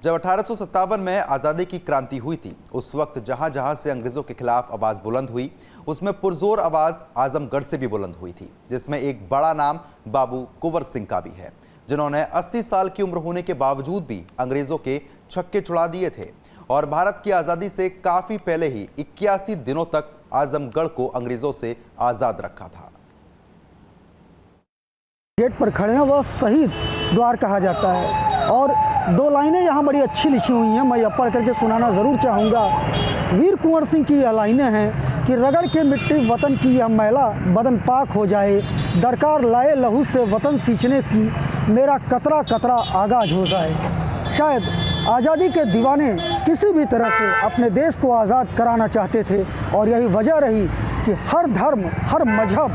जब 1857 में आज़ादी की क्रांति हुई थी, उस वक्त जहां जहां से अंग्रेज़ों के खिलाफ आवाज़ बुलंद हुई, उसमें पुरजोर आवाज़ आजमगढ़ से भी बुलंद हुई थी, जिसमें एक बड़ा नाम बाबू कुंवर सिंह का भी है, जिन्होंने 80 साल की उम्र होने के बावजूद भी अंग्रेज़ों के छक्के छुड़ा दिए थे और भारत की आज़ादी से काफ़ी पहले ही 81 दिनों तक आजमगढ़ को अंग्रेज़ों से आज़ाद रखा था। गेट पर खड़े हैं, वह शहीद द्वार कहा जाता है और दो लाइनें यहाँ बड़ी अच्छी लिखी हुई हैं, मैं यह पढ़ करके सुनाना ज़रूर चाहूँगा। वीर कुंवर सिंह की यह लाइनें हैं कि रगड़ के मिट्टी वतन की यह मैला बदन पाक हो जाए, दरकार लाए लहू से वतन सींचने की मेरा कतरा कतरा आगाज हो जाए। शायद आज़ादी के दीवाने किसी भी तरह से अपने देश को आज़ाद कराना चाहते थे और यही वजह रही कि हर धर्म, हर मजहब,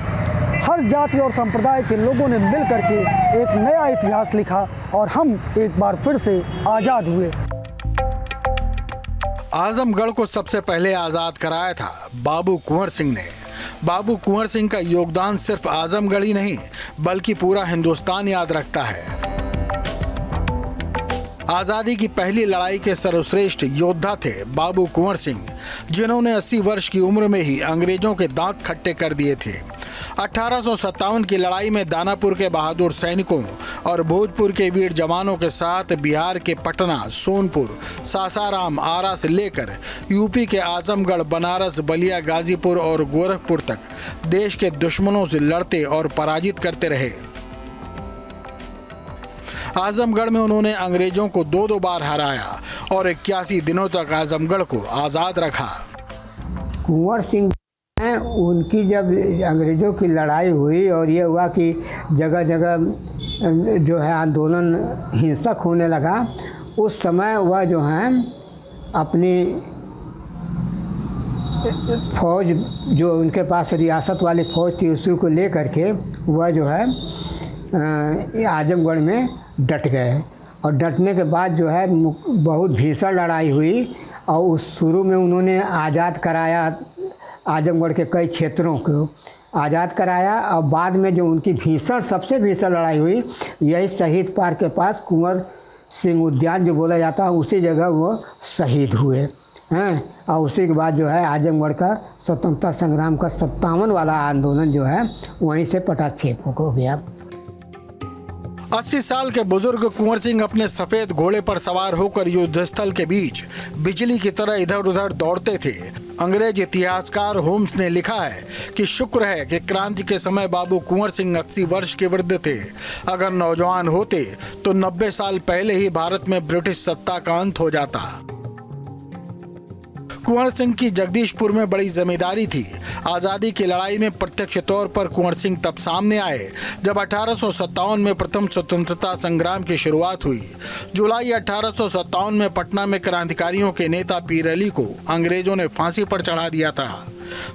हर जाति और संप्रदाय के लोगों ने मिल करके एक नया इतिहास लिखा और हम एक बार फिर से आज़ाद हुए। आजमगढ़ को सबसे पहले आज़ाद कराया था बाबू कुंवर सिंह ने। बाबू कुंवर सिंह का योगदान सिर्फ आजमगढ़ ही नहीं बल्कि पूरा हिंदुस्तान याद रखता है। आज़ादी की पहली लड़ाई के सर्वश्रेष्ठ योद्धा थे बाबू कुंवर सिंह, जिन्होंने 80 वर्ष की उम्र में ही अंग्रेजों के दांत खट्टे कर दिए थे। 1857 की लड़ाई में दानापुर के बहादुर सैनिकों और भोजपुर के वीर जवानों के साथ बिहार के पटना, सोनपुर, सासाराम, आरा से लेकर यूपी के आजमगढ़, बनारस, बलिया, गाजीपुर और गोरखपुर तक देश के दुश्मनों से लड़ते और पराजित करते रहे। आजमगढ़ में उन्होंने अंग्रेजों को दो बार हराया और 81 दिनों तक आजमगढ़ को आज़ाद रखा। कुंवर सिंह उनकी जब अंग्रेज़ों की लड़ाई हुई और ये हुआ कि जगह जगह जो है आंदोलन हिंसक होने लगा, उस समय वह जो है अपनी फौज जो उनके पास रियासत वाली फौज थी उसी को ले करके वह जो है आजमगढ़ में डट गए और डटने के बाद जो है बहुत भीषण लड़ाई हुई और उस शुरू में उन्होंने आज़ाद कराया, आजमगढ़ के कई क्षेत्रों को आज़ाद कराया और बाद में जो उनकी सबसे भीषण लड़ाई हुई, यही शहीद पार्क के पास कुंवर सिंह उद्यान जो बोला जाता है, उसी जगह वो शहीद हुए हैं। और उसी के बाद जो है आजमगढ़ का स्वतंत्रता संग्राम का 57 वाला आंदोलन जो है वहीं से पटाक्षेप हो गया। 80 साल के बुजुर्ग कुंवर सिंह अपने सफेद घोड़े पर सवार होकर युद्धस्थल के बीच बिजली की तरह इधर उधर दौड़ते थे। अंग्रेज इतिहासकार होम्स ने लिखा है कि शुक्र है कि क्रांति के समय बाबू कुंवर सिंह 80 वर्ष के वृद्ध थे। अगर नौजवान होते तो 90 साल पहले ही भारत में ब्रिटिश सत्ता का अंत हो जाता। कुंवर सिंह की जगदीशपुर में बड़ी जमींदारी थी। आज़ादी की लड़ाई में प्रत्यक्ष तौर पर कुंवर सिंह तब सामने आए जब 1857 में प्रथम स्वतंत्रता संग्राम की शुरुआत हुई। जुलाई 1857 में पटना में क्रांतिकारियों के नेता पीर अली को अंग्रेजों ने फांसी पर चढ़ा दिया था।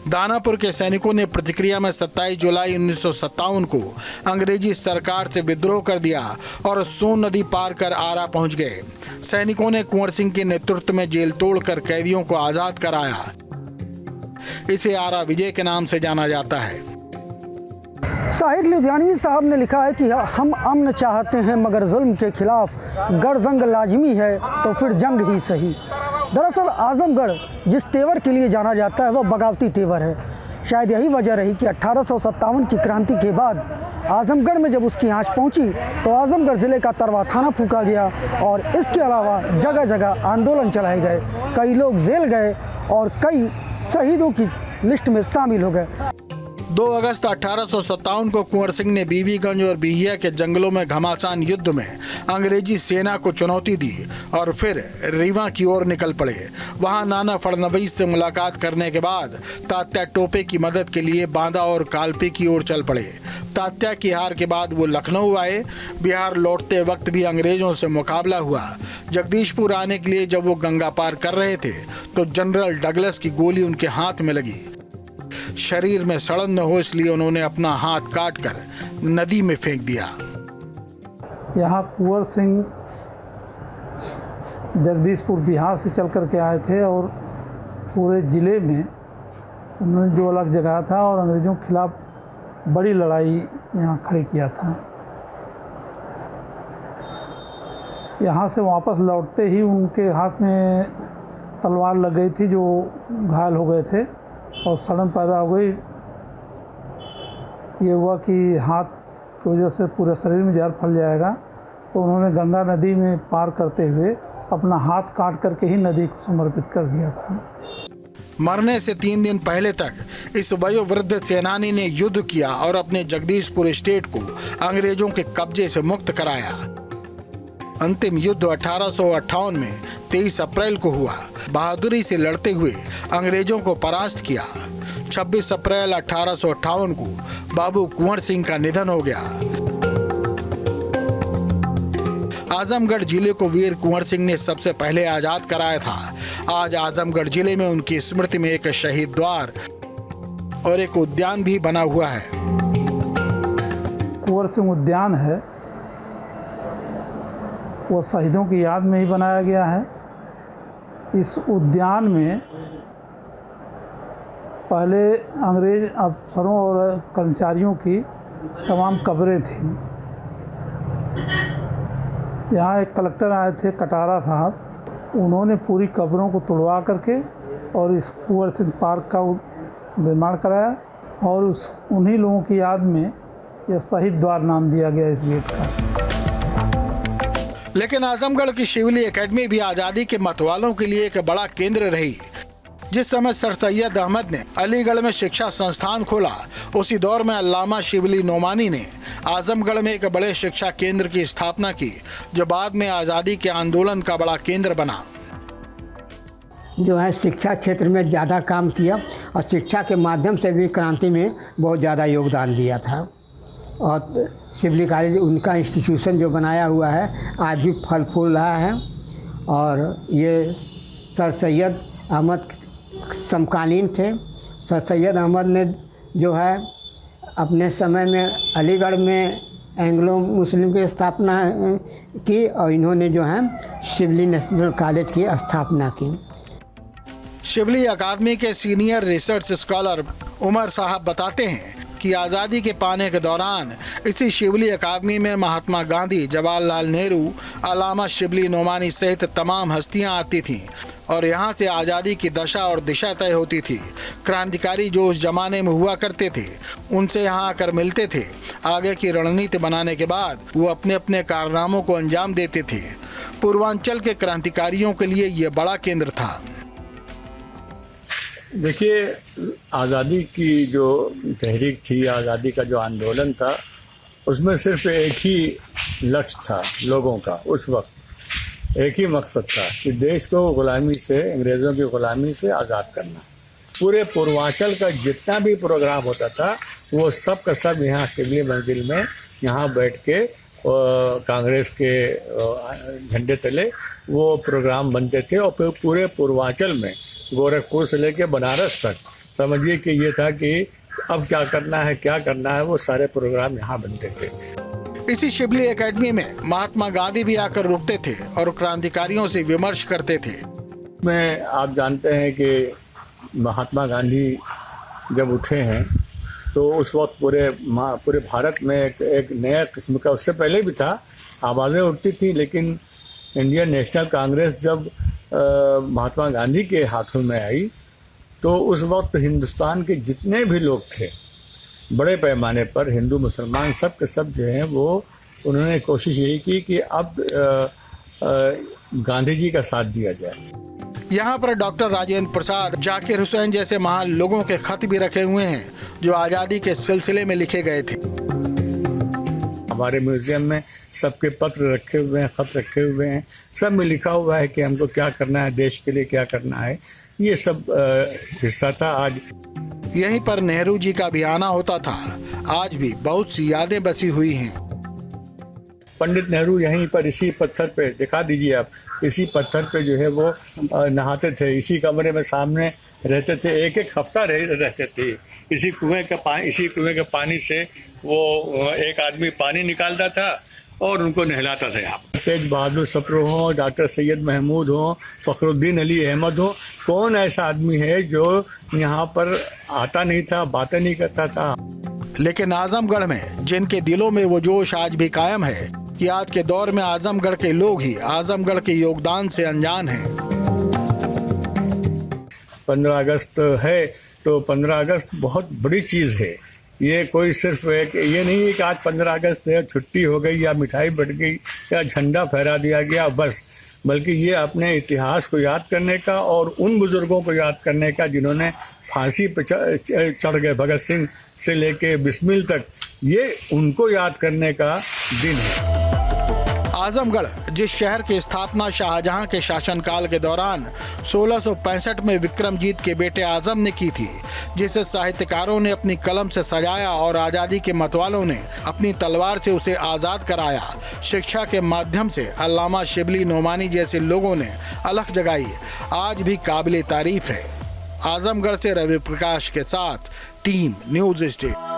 दानापुर के सैनिकों ने प्रतिक्रिया में 27 जुलाई 1957 को अंग्रेजी सरकार से विद्रोह कर दिया और सोन नदी पार कर आरा पहुंच गए। सैनिकों ने कुंवर सिंह के नेतृत्व में जेल तोड़कर कैदियों को आजाद कराया। इसे आरा विजय के नाम से जाना जाता है। शाहिद लुधियानवी साहब ने लिखा है कि हम अमन चाहते हैं मगर जुल्म के खिलाफ गढ़ जंग लाजमी है तो फिर जंग ही सही। दरअसल आजमगढ़ जिस तेवर के लिए जाना जाता है वह बगावती तेवर है। शायद यही वजह रही कि 1857 की क्रांति के बाद आजमगढ़ में जब उसकी आंच पहुंची तो आजमगढ़ ज़िले का तरवा थाना फूंका गया और इसके अलावा जगह जगह आंदोलन चलाए गए। कई लोग जेल गए और कई शहीदों की लिस्ट में शामिल हो गए। 2 अगस्त 1857 को कुंवर सिंह ने बीबीगंज और बिहिया के जंगलों में घमासान युद्ध में अंग्रेजी सेना को चुनौती दी और फिर रीवा की ओर निकल पड़े। वहां नाना फडणवीस से मुलाकात करने के बाद तात्या टोपे की मदद के लिए बांदा और कालपी की ओर चल पड़े। तात्या की हार के बाद वो लखनऊ आए। बिहार लौटते वक्त भी अंग्रेजों से मुकाबला हुआ। जगदीशपुर आने के लिए जब वो गंगा पार कर रहे थे तो जनरल डगलस की गोली उनके हाथ में लगी। शरीर में सड़न न हो इसलिए उन्होंने अपना हाथ काटकर नदी में फेंक दिया। यहाँ कुंवर सिंह जगदीशपुर बिहार से चल कर के आए थे और पूरे ज़िले में उन्होंने 2 अलग जगह था और अंग्रेज़ों के खिलाफ बड़ी लड़ाई यहाँ खड़ी किया था। यहाँ से वापस लौटते ही उनके हाथ में तलवार लग गई थी, जो घायल हो गए थे और सड़न पैदा हो गई। ये हुआ कि हाथ की वजह से पूरे शरीर में जहर फैल जाएगा, तो उन्होंने गंगा नदी में पार करते हुए अपना हाथ काट करके ही नदी को समर्पित कर दिया था। मरने से 3 दिन पहले तक इस वयोवृद्ध सेनानी ने युद्ध किया और अपने जगदीशपुर स्टेट को अंग्रेजों के कब्जे से मुक्त कराया। अंतिम युद्ध 1858 में 23 अप्रैल को हुआ। बहादुरी से लड़ते हुए अंग्रेजों को परास्त किया। 26 अप्रैल 1858 को बाबू कुंवर सिंह का निधन हो गया। आजमगढ़ जिले को वीर कुंवर सिंह ने सबसे पहले आजाद कराया था। आज आजमगढ़ जिले में उनकी स्मृति में एक शहीद द्वार और एक उद्यान भी बना हुआ है। कुंवर सिंह उद्यान है, वो शहीदों की याद में ही बनाया गया है। इस उद्यान में पहले अंग्रेज अफसरों और कर्मचारियों की तमाम कब्रें थीं। यहाँ एक कलेक्टर आए थे, कटारा साहब, उन्होंने पूरी कब्रों को तुड़वा करके और इस कुंवर सिंह पार्क का निर्माण कराया और उन्हीं लोगों की याद में यह शहीद द्वार नाम दिया गया इस गेट का। लेकिन आजमगढ़ की शिवली एकेडमी भी आज़ादी के मतवालों के लिए एक बड़ा केंद्र रही। जिस समय सर सैयद अहमद ने अलीगढ़ में शिक्षा संस्थान खोला, उसी दौर में अल्लामा शिबली नोमानी ने आजमगढ़ में एक बड़े शिक्षा केंद्र की स्थापना की, जो बाद में आज़ादी के आंदोलन का बड़ा केंद्र बना। जो है शिक्षा क्षेत्र में ज़्यादा काम किया और शिक्षा के माध्यम से भी क्रांति में बहुत ज़्यादा योगदान दिया था। और शिवली कॉलेज उनका इंस्टीट्यूशन जो बनाया हुआ है आज भी फल फूल रहा है। और ये सर सैयद अहमद समकालीन थे। सर सैयद अहमद ने जो है अपने समय में अलीगढ़ में एंग्लो मुस्लिम की स्थापना की और इन्होंने जो है शिवली नेशनल कॉलेज की स्थापना की। शिवली अकादमी के सीनियर रिसर्च स्कॉलर उमर साहब बताते हैं कि आज़ादी के पाने के दौरान इसी शिवली अकादमी में महात्मा गांधी, जवाहरलाल नेहरू, अल्लामा शिबली नोमानी सहित तमाम हस्तियां आती थीं और यहाँ से आज़ादी की दशा और दिशा तय होती थी। क्रांतिकारी जो उस जमाने में हुआ करते थे उनसे यहाँ आकर मिलते थे। आगे की रणनीति बनाने के बाद वो अपने अपने कारनामों को अंजाम देते थे। पूर्वांचल के क्रांतिकारियों के लिए ये बड़ा केंद्र था। देखिए, आज़ादी की जो तहरीक थी, आज़ादी का जो आंदोलन था, उसमें सिर्फ एक ही लक्ष्य था लोगों का। उस वक्त एक ही मकसद था कि देश को गुलामी से, अंग्रेज़ों की गुलामी से आज़ाद करना। पूरे पूर्वांचल का जितना भी प्रोग्राम होता था वो सब का सब यहाँ शिवली मंजिल में यहाँ बैठ के कांग्रेस के झंडे तले वो प्रोग्राम बनते थे। और फिर पूरे पूर्वांचल में गोरखपुर से लेके बनारस तक समझिए कि ये था कि अब क्या करना है, वो सारे प्रोग्राम यहाँ बनते थे। इसी शिवली एकेडमी में महात्मा गांधी भी आकर रुकते थे और क्रांतिकारियों से विमर्श करते थे। में आप जानते हैं कि महात्मा गांधी जब उठे हैं तो उस वक्त पूरे भारत में एक नया किस्म का, उससे पहले भी था, आवाज़ें उठती थी। लेकिन इंडियन नेशनल कांग्रेस जब महात्मा गांधी के हाथों में आई तो उस वक्त हिंदुस्तान के जितने भी लोग थे बड़े पैमाने पर, हिंदू मुसलमान सब के सब जो हैं, वो उन्होंने कोशिश यही की कि अब गांधी जी का साथ दिया जाए। यहाँ पर डॉक्टर राजेंद्र प्रसाद, जाकिर हुसैन जैसे महान लोगों के खत भी रखे हुए हैं जो आज़ादी के सिलसिले में लिखे गए थे। हमारे म्यूजियम में सबके पत्र रखे हुए हैं, खत रखे हुए हैं, सब में लिखा हुआ है कि हमको क्या करना है, देश के लिए क्या करना है। ये सब हिस्सा था। आज यहीं पर नेहरू जी का भी आना होता था। आज भी बहुत सी यादें बसी हुई हैं। पंडित नेहरू यहीं पर इसी पत्थर पे, दिखा दीजिए आप, इसी पत्थर पे जो है वो नहाते थे। इसी कमरे में सामने रहते थे, एक एक हफ्ता रहते थे। इसी कुएं के पानी से वो एक आदमी पानी निकालता था और उनको नहलाता था। यहाँ तेज बहादुर सप्रू हो, डॉक्टर सैयद महमूद हो, फखरुद्दीन अली अहमद हो, कौन ऐसा आदमी है जो यहाँ पर आता नहीं था, बातें नहीं करता था। लेकिन आजमगढ़ में जिनके दिलों में वो जोश आज भी कायम है, कि आज के दौर में आजमगढ़ के लोग ही आजमगढ़ के योगदान से अनजान हैं। 15 अगस्त है तो 15 अगस्त बहुत बड़ी चीज़ है। ये कोई सिर्फ एक ये नहीं है कि आज 15 अगस्त है, छुट्टी हो गई या मिठाई बट गई या झंडा फहरा दिया गया बस, बल्कि ये अपने इतिहास को याद करने का और उन बुजुर्गों को याद करने का जिन्होंने फांसी पर चढ़ गए, भगत सिंह से लेके बिस्मिल तक, ये उनको याद करने का दिन है। आजमगढ़ जिस शहर की स्थापना शाहजहां के शासनकाल के दौरान 1665 में विक्रमजीत के बेटे आजम ने की थी, जिसे साहित्यकारों ने अपनी कलम से सजाया और आज़ादी के मतवालों ने अपनी तलवार से उसे आज़ाद कराया। शिक्षा के माध्यम से अल्लामा शिबली नोमानी जैसे लोगों ने अलख जगाई, आज भी काबिले तारीफ है। आजमगढ़ से रवि प्रकाश के साथ टीम न्यूज़ स्टेट।